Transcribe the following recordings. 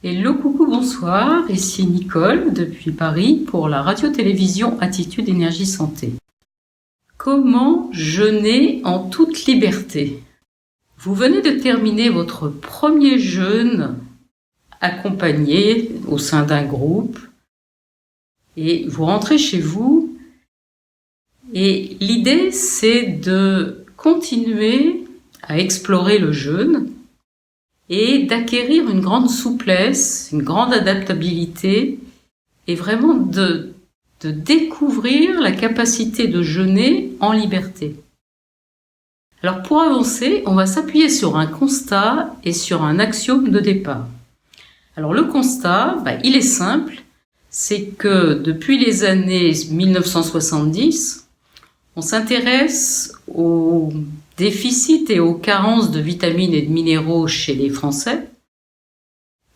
Hello, coucou, bonsoir, ici Nicole depuis Paris pour la radio-télévision Attitude Énergie Santé. Comment jeûner en toute liberté? Vous venez de terminer votre premier jeûne accompagné au sein d'un groupe et vous rentrez chez vous et l'idée c'est de continuer à explorer le jeûne et d'acquérir une grande souplesse, une grande adaptabilité et vraiment de découvrir la capacité de jeûner en liberté. Alors pour avancer, on va s'appuyer sur un constat et sur un axiome de départ. Alors le constat, il est simple, c'est que depuis les années 1970, on s'intéresse aux déficits et aux carences de vitamines et de minéraux chez les Français.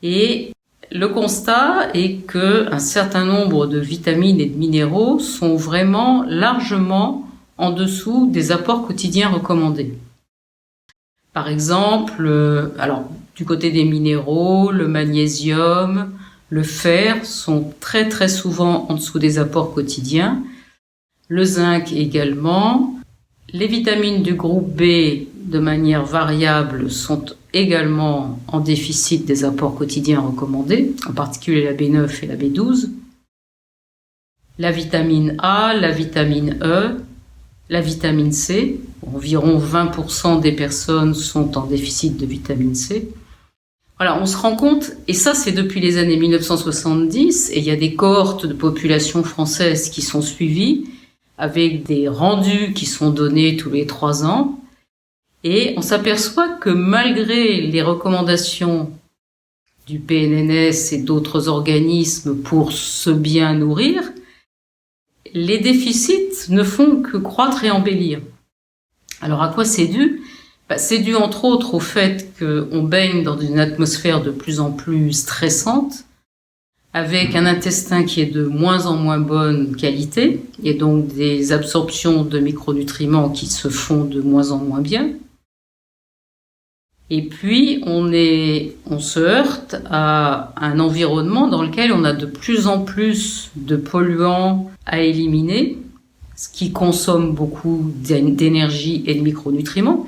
Et le constat est qu'un certain nombre de vitamines et de minéraux sont vraiment largement en dessous des apports quotidiens recommandés. Par exemple, du côté des minéraux, le magnésium, le fer sont très très souvent en dessous des apports quotidiens. Le zinc également. Les vitamines du groupe B, de manière variable, sont également en déficit des apports quotidiens recommandés, en particulier la B9 et la B12. La vitamine A, la vitamine E, la vitamine C, environ 20% des personnes sont en déficit de vitamine C. Voilà, on se rend compte, et ça c'est depuis les années 1970, et il y a des cohortes de population française qui sont suivies, avec des rendus qui sont donnés tous les 3 ans. Et on s'aperçoit que malgré les recommandations du PNNS et d'autres organismes pour se bien nourrir, les déficits ne font que croître et embellir. Alors à quoi c'est dû? C'est dû entre autres au fait qu'on baigne dans une atmosphère de plus en plus stressante, avec un intestin qui est de moins en moins bonne qualité, et donc des absorptions de micronutriments qui se font de moins en moins bien. Et puis, on se heurte à un environnement dans lequel on a de plus en plus de polluants à éliminer, ce qui consomme beaucoup d'énergie et de micronutriments.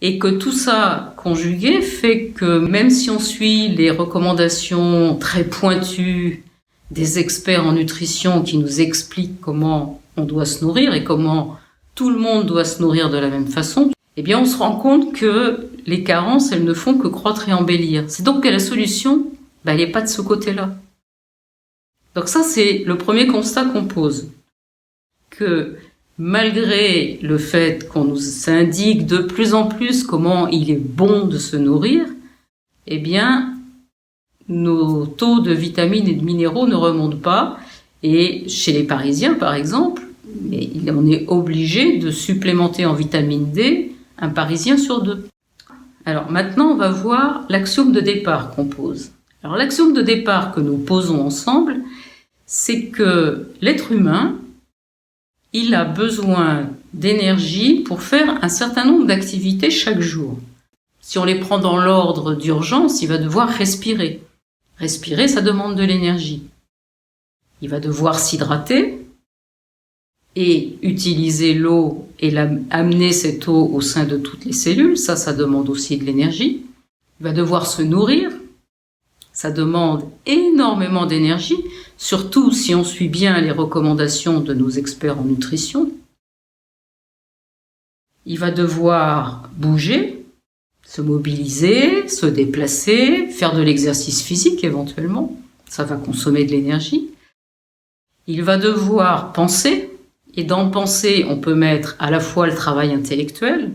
Et que tout ça conjugué fait que même si on suit les recommandations très pointues des experts en nutrition qui nous expliquent comment on doit se nourrir et comment tout le monde doit se nourrir de la même façon, eh bien on se rend compte que les carences, elles ne font que croître et embellir. C'est donc que la solution, elle n'est pas de ce côté-là. Donc ça, c'est le premier constat qu'on pose. Que malgré le fait qu'on nous indique de plus en plus comment il est bon de se nourrir, eh bien, nos taux de vitamines et de minéraux ne remontent pas. Et chez les Parisiens, par exemple, on est obligé de supplémenter en vitamine D un Parisien sur 2. Alors maintenant, on va voir l'axiome de départ qu'on pose. Alors l'axiome de départ que nous posons ensemble, c'est que l'être humain, il a besoin d'énergie pour faire un certain nombre d'activités chaque jour. Si on les prend dans l'ordre d'urgence, il va devoir respirer. Respirer, ça demande de l'énergie. Il va devoir s'hydrater et utiliser l'eau et amener cette eau au sein de toutes les cellules. Ça demande aussi de l'énergie. Il va devoir se nourrir. Ça demande énormément d'énergie, surtout si on suit bien les recommandations de nos experts en nutrition. Il va devoir bouger, se mobiliser, se déplacer, faire de l'exercice physique éventuellement. Ça va consommer de l'énergie. Il va devoir penser, et dans penser, on peut mettre à la fois le travail intellectuel,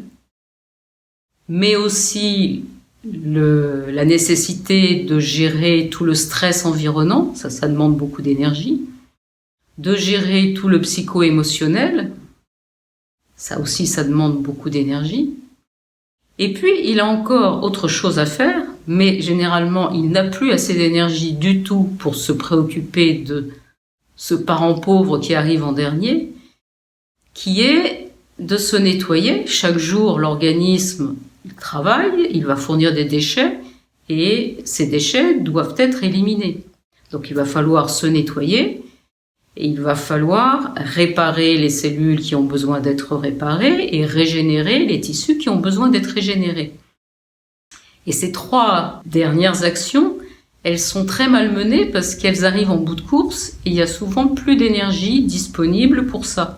mais aussi la nécessité de gérer tout le stress environnant, ça demande beaucoup d'énergie, de gérer tout le psycho-émotionnel, ça aussi ça demande beaucoup d'énergie, et puis il a encore autre chose à faire, mais généralement il n'a plus assez d'énergie du tout pour se préoccuper de ce parent pauvre qui arrive en dernier, qui est de se nettoyer. Chaque jour l'organisme il travaille, il va fournir des déchets, et ces déchets doivent être éliminés. Donc il va falloir se nettoyer et il va falloir réparer les cellules qui ont besoin d'être réparées et régénérer les tissus qui ont besoin d'être régénérés. Et ces 3 dernières actions, elles sont très malmenées parce qu'elles arrivent en bout de course et il y a souvent plus d'énergie disponible pour ça.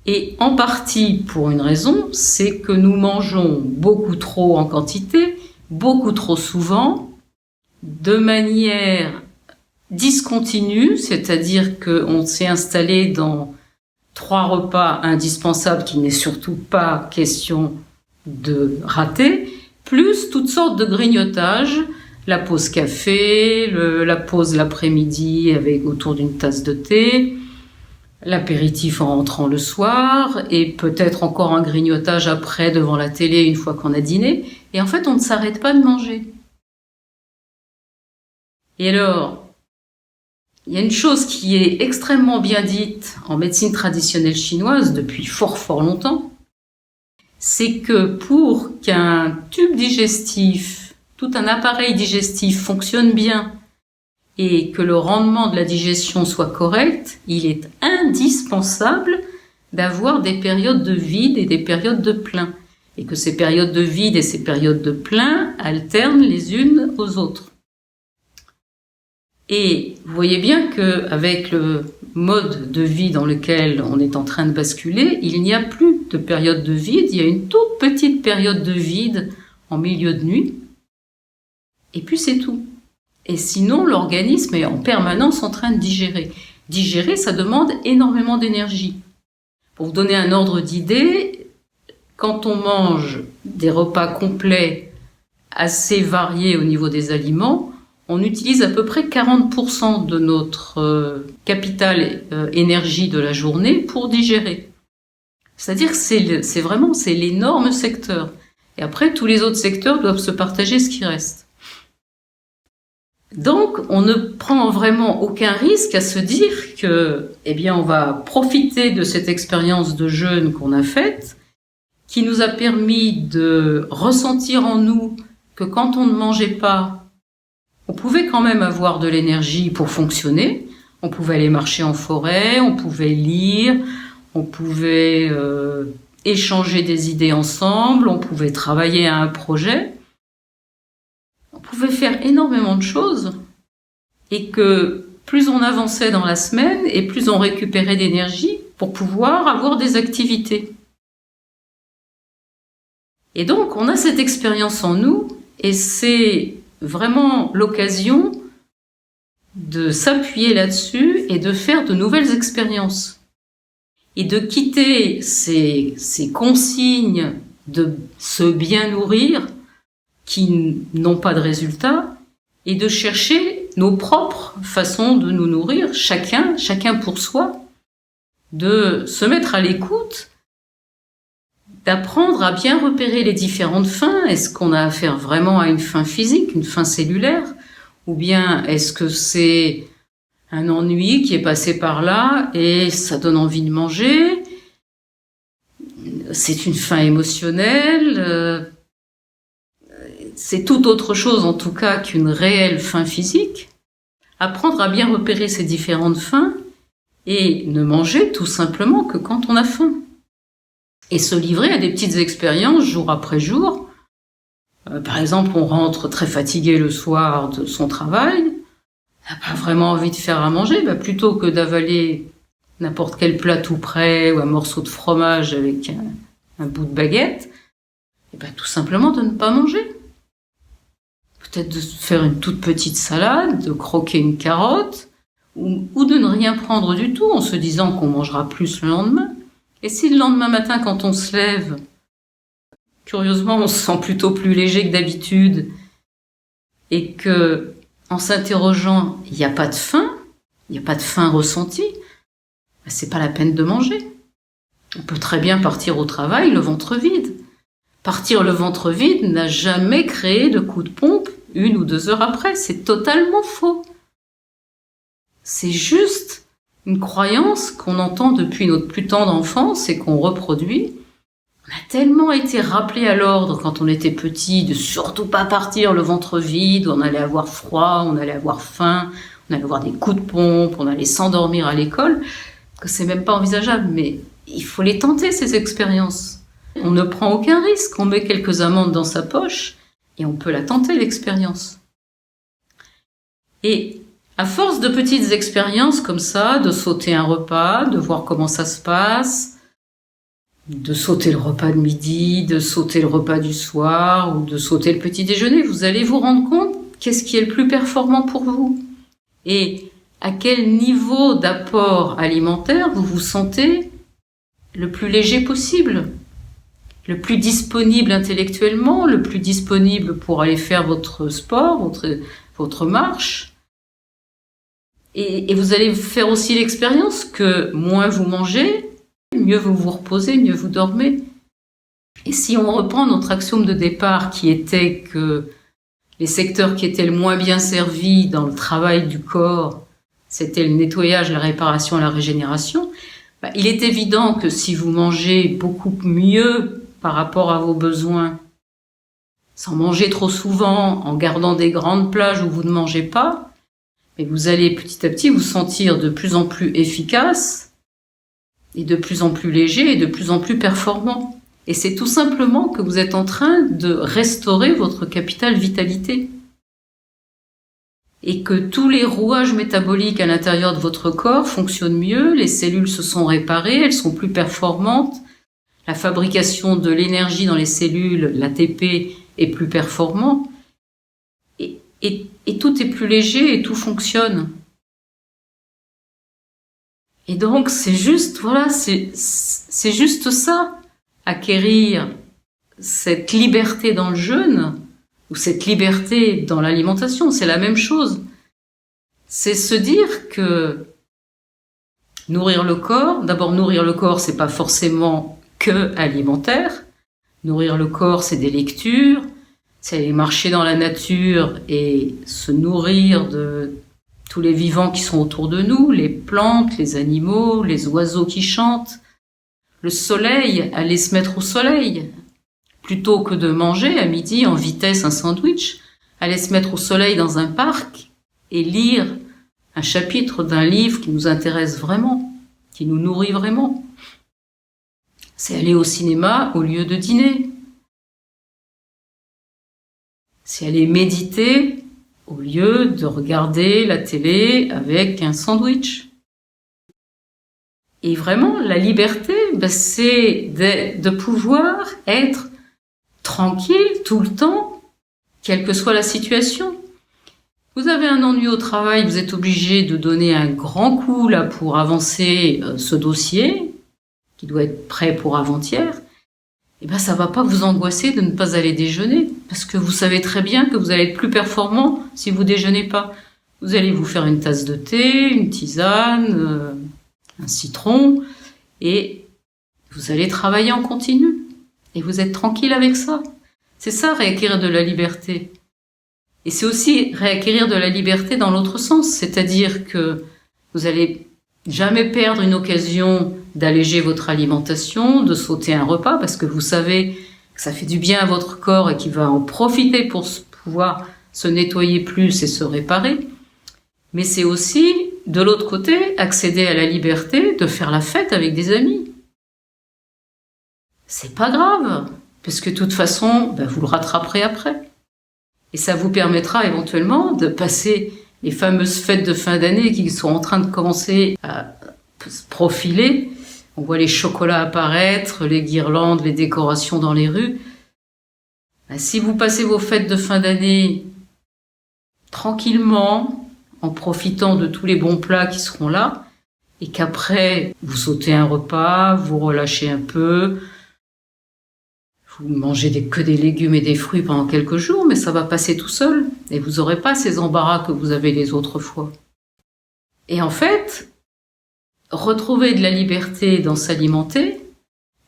Et en partie pour une raison, c'est que nous mangeons beaucoup trop en quantité, beaucoup trop souvent, de manière discontinue, c'est-à-dire qu'on s'est installé dans 3 repas indispensables qu'il n'est surtout pas question de rater, plus toutes sortes de grignotages, la pause café, la pause l'après-midi avec autour d'une tasse de thé, l'apéritif en rentrant le soir, et peut-être encore un grignotage après devant la télé une fois qu'on a dîné, et en fait on ne s'arrête pas de manger. Et alors, il y a une chose qui est extrêmement bien dite en médecine traditionnelle chinoise depuis fort longtemps, c'est que pour qu'un tube digestif, tout un appareil digestif fonctionne bien et que le rendement de la digestion soit correct, il est indispensable d'avoir des périodes de vide et des périodes de plein. Et que ces périodes de vide et ces périodes de plein alternent les unes aux autres. Et vous voyez bien qu'avec le mode de vie dans lequel on est en train de basculer, il n'y a plus de période de vide, il y a une toute petite période de vide en milieu de nuit, et puis c'est tout. Et sinon, l'organisme est en permanence en train de digérer. Digérer, ça demande énormément d'énergie. Pour vous donner un ordre d'idée, quand on mange des repas complets assez variés au niveau des aliments, on utilise à peu près 40% de notre capital énergie de la journée pour digérer. C'est-à-dire que c'est l'énorme secteur. Et après, tous les autres secteurs doivent se partager ce qui reste. Donc, on ne prend vraiment aucun risque à se dire que, on va profiter de cette expérience de jeûne qu'on a faite, qui nous a permis de ressentir en nous que quand on ne mangeait pas, on pouvait quand même avoir de l'énergie pour fonctionner. On pouvait aller marcher en forêt, on pouvait lire, on pouvait échanger des idées ensemble, on pouvait travailler à un projet. On pouvait faire énormément de choses et que plus on avançait dans la semaine et plus on récupérait d'énergie pour pouvoir avoir des activités. Et donc, on a cette expérience en nous et c'est vraiment l'occasion de s'appuyer là-dessus et de faire de nouvelles expériences. Et de quitter ces consignes de se bien nourrir qui n'ont pas de résultat et de chercher nos propres façons de nous nourrir, chacun pour soi, de se mettre à l'écoute, d'apprendre à bien repérer les différentes fins. Est-ce qu'on a affaire vraiment à une faim physique, une faim cellulaire, ou bien est-ce que c'est un ennui qui est passé par là et ça donne envie de manger? C'est une faim émotionnelle, c'est tout autre chose en tout cas qu'une réelle faim physique. Apprendre à bien repérer ces différentes faims et ne manger tout simplement que quand on a faim. Et se livrer à des petites expériences jour après jour. Par exemple, on rentre très fatigué le soir de son travail, n'a pas vraiment envie de faire à manger, plutôt que d'avaler n'importe quel plat tout prêt ou un morceau de fromage avec un bout de baguette, tout simplement de ne pas manger. Peut-être de faire une toute petite salade, de croquer une carotte, ou de ne rien prendre du tout en se disant qu'on mangera plus le lendemain. Et si le lendemain matin, quand on se lève, curieusement, on se sent plutôt plus léger que d'habitude, et que, en s'interrogeant, il n'y a pas de faim ressentie, c'est pas la peine de manger. On peut très bien partir au travail le ventre vide. Partir le ventre vide n'a jamais créé de coup de pompe 1 ou 2 heures après. C'est totalement faux. C'est juste une croyance qu'on entend depuis notre plus tendre enfance et qu'on reproduit. On On a tellement été rappelé à l'ordre quand on était petit de surtout pas partir le ventre vide, on allait avoir froid, on allait avoir faim, on allait avoir des coups de pompe, on allait s'endormir à l'école, que c'est même pas envisageable. Mais il faut les tenter, ces expériences. On ne prend aucun risque, on met quelques amandes dans sa poche et on peut la tenter, l'expérience. Et à force de petites expériences comme ça, de sauter un repas, de voir comment ça se passe, de sauter le repas de midi, de sauter le repas du soir ou de sauter le petit déjeuner, vous allez vous rendre compte qu'est-ce qui est le plus performant pour vous et à quel niveau d'apport alimentaire vous vous sentez le plus léger possible, le plus disponible intellectuellement, le plus disponible pour aller faire votre sport, votre marche. Et vous allez faire aussi l'expérience que moins vous mangez, mieux vous vous reposez, mieux vous dormez. Et si on reprend notre axiome de départ qui était que les secteurs qui étaient le moins bien servis dans le travail du corps, c'était le nettoyage, la réparation et la régénération, il est évident que si vous mangez beaucoup mieux par rapport à vos besoins, sans manger trop souvent, en gardant des grandes plages où vous ne mangez pas, mais vous allez petit à petit vous sentir de plus en plus efficace et de plus en plus léger et de plus en plus performant. Et c'est tout simplement que vous êtes en train de restaurer votre capital vitalité. Et que tous les rouages métaboliques à l'intérieur de votre corps fonctionnent mieux, les cellules se sont réparées, elles sont plus performantes, la fabrication de l'énergie dans les cellules, l'ATP, est plus performant, et tout est plus léger et tout fonctionne. Et donc c'est juste, voilà, c'est juste ça, acquérir cette liberté dans le jeûne, ou cette liberté dans l'alimentation, c'est la même chose. C'est se dire que nourrir le corps, d'abord nourrir le corps, c'est pas forcément que alimentaire. Nourrir le corps, c'est des lectures, c'est aller marcher dans la nature et se nourrir de tous les vivants qui sont autour de nous, les plantes, les animaux, les oiseaux qui chantent, le soleil, aller se mettre au soleil. Plutôt que de manger à midi en vitesse un sandwich, aller se mettre au soleil dans un parc et lire un chapitre d'un livre qui nous intéresse vraiment, qui nous nourrit vraiment. C'est aller au cinéma au lieu de dîner. C'est aller méditer au lieu de regarder la télé avec un sandwich. Et vraiment, la liberté, c'est de pouvoir être tranquille tout le temps, quelle que soit la situation. Vous avez un ennui au travail, vous êtes obligé de donner un grand coup là pour avancer ce dossier qui doit être prêt pour avant-hier. Et ça va pas vous angoisser de ne pas aller déjeuner parce que vous savez très bien que vous allez être plus performant si vous déjeunez pas. Vous allez vous faire une tasse de thé, une tisane, un citron et vous allez travailler en continu. Et vous êtes tranquille avec ça. C'est ça, réacquérir de la liberté. Et c'est aussi réacquérir de la liberté dans l'autre sens, c'est-à-dire que vous allez jamais perdre une occasion d'alléger votre alimentation, de sauter un repas, parce que vous savez que ça fait du bien à votre corps et qu'il va en profiter pour pouvoir se nettoyer plus et se réparer. Mais c'est aussi, de l'autre côté, accéder à la liberté de faire la fête avec des amis. C'est pas grave, parce que de toute façon, vous le rattraperez après. Et ça vous permettra éventuellement de passer les fameuses fêtes de fin d'année qui sont en train de commencer à se profiler. On voit les chocolats apparaître, les guirlandes, les décorations dans les rues. Si vous passez vos fêtes de fin d'année tranquillement, en profitant de tous les bons plats qui seront là, et qu'après vous sautez un repas, vous relâchez un peu, vous mangez que des légumes et des fruits pendant quelques jours, mais ça va passer tout seul. Et vous n'aurez pas ces embarras que vous avez les autres fois. Et en fait, retrouver de la liberté dans s'alimenter,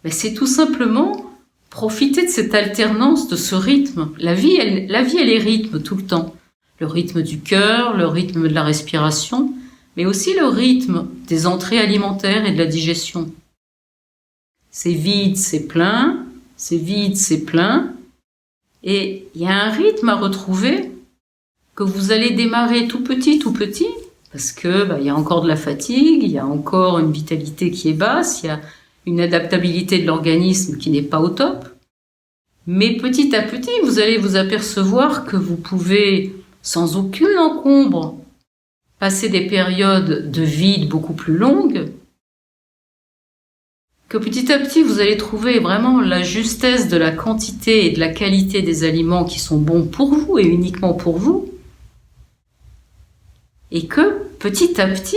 c'est tout simplement profiter de cette alternance, de ce rythme. La vie, elle est rythme tout le temps. Le rythme du cœur, le rythme de la respiration, mais aussi le rythme des entrées alimentaires et de la digestion. C'est vide, c'est plein. c'est vide, c'est plein. Et il y a un rythme à retrouver que vous allez démarrer tout petit, parce que il y a encore de la fatigue, il y a encore une vitalité qui est basse, il y a une adaptabilité de l'organisme qui n'est pas au top. Mais petit à petit, vous allez vous apercevoir que vous pouvez, sans aucune encombre, passer des périodes de vide beaucoup plus longues, que petit à petit, vous allez trouver vraiment la justesse de la quantité et de la qualité des aliments qui sont bons pour vous et uniquement pour vous, et que petit à petit,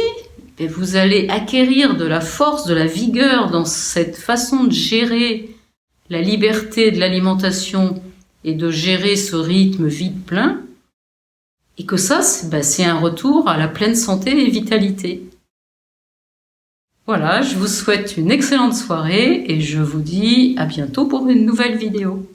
vous allez acquérir de la force, de la vigueur dans cette façon de gérer la liberté de l'alimentation et de gérer ce rythme vide-plein, et que ça, c'est un retour à la pleine santé et vitalité. Voilà, je vous souhaite une excellente soirée et je vous dis à bientôt pour une nouvelle vidéo.